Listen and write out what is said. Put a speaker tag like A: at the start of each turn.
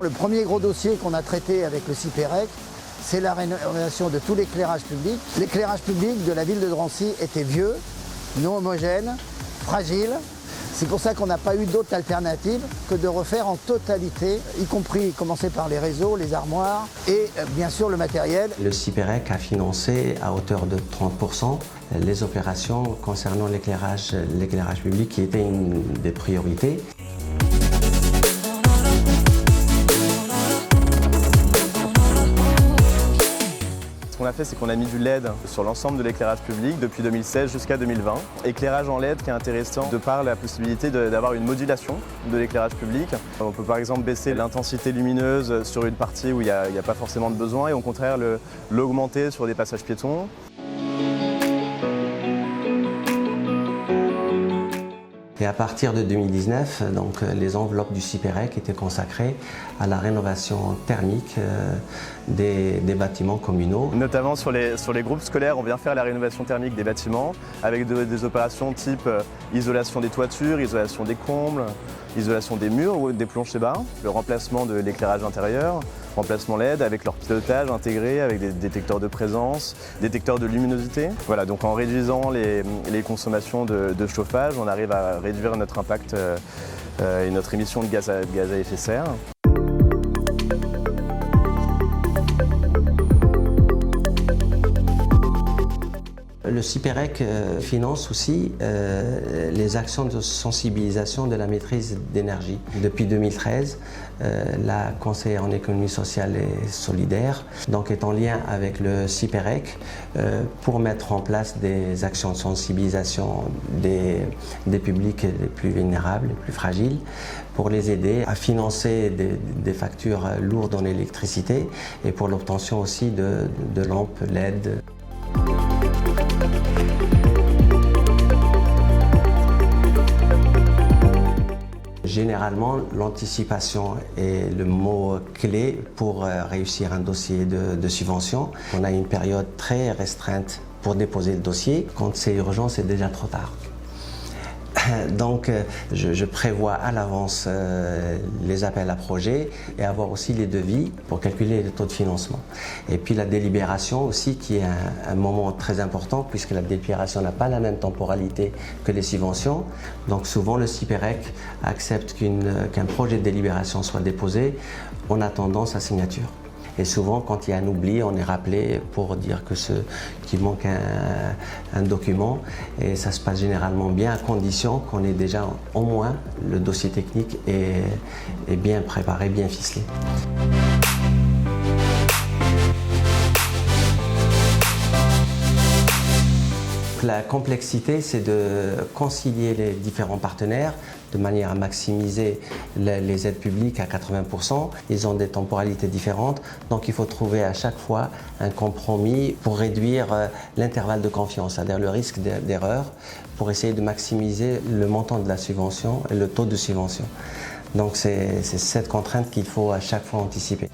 A: Le premier gros dossier qu'on a traité avec le CIPEREC, c'est la rénovation de tout l'éclairage public. L'éclairage public de la ville de Drancy était vieux, non homogène, fragile. C'est pour ça qu'on n'a pas eu d'autre alternative que de refaire en totalité, y compris commencer par les réseaux, les armoires et bien sûr le matériel.
B: Le CIPEREC a financé à hauteur de 30% les opérations concernant l'éclairage public qui était une des priorités.
C: Ce qu'on a fait, c'est qu'on a mis du LED sur l'ensemble de l'éclairage public depuis 2016 jusqu'à 2020. Éclairage en LED qui est intéressant de par la possibilité d'avoir une modulation de l'éclairage public. On peut par exemple baisser l'intensité lumineuse sur une partie où il n'y a pas forcément de besoin et au contraire l'augmenter sur des passages piétons.
B: Et à partir de 2019, donc, les enveloppes du CIPEREC étaient consacrées à la rénovation thermique des bâtiments communaux.
C: Notamment sur les groupes scolaires, on vient faire la rénovation thermique des bâtiments avec des opérations type isolation des toitures, isolation des combles, isolation des murs ou des planchers bas, le remplacement de l'éclairage intérieur, remplacement LED avec leur pilotage intégré avec des détecteurs de présence, détecteurs de luminosité. Voilà, donc en réduisant les consommations de chauffage, on arrive à réduire notre impact et notre émission de gaz à effet de serre.
B: Le CIPEREC finance aussi les actions de sensibilisation de la maîtrise d'énergie. Depuis 2013, la conseillère en économie sociale et solidaire est en lien avec le CIPEREC pour mettre en place des actions de sensibilisation des publics les plus vulnérables, les plus fragiles, pour les aider à financer des factures lourdes en électricité et pour l'obtention aussi de lampes LED. Généralement, l'anticipation est le mot clé pour réussir un dossier de subvention. On a une période très restreinte pour déposer le dossier. Quand c'est urgent, c'est déjà trop tard. Donc, je prévois à l'avance les appels à projets et avoir aussi les devis pour calculer les taux de financement. Et puis la délibération aussi, qui est un moment très important puisque la délibération n'a pas la même temporalité que les subventions. Donc souvent, le CIPEREC accepte qu'un projet de délibération soit déposé en attendant sa signature. Et souvent, quand il y a un oubli, on est rappelé pour dire qu'il manque un document. Et ça se passe généralement bien à condition qu'on ait déjà au moins le dossier technique est bien préparé, bien ficelé. La complexité, c'est de concilier les différents partenaires de manière à maximiser les aides publiques à 80%. Ils ont des temporalités différentes, donc il faut trouver à chaque fois un compromis pour réduire l'intervalle de confiance, c'est-à-dire le risque d'erreur, pour essayer de maximiser le montant de la subvention et le taux de subvention. Donc c'est cette contrainte qu'il faut à chaque fois anticiper.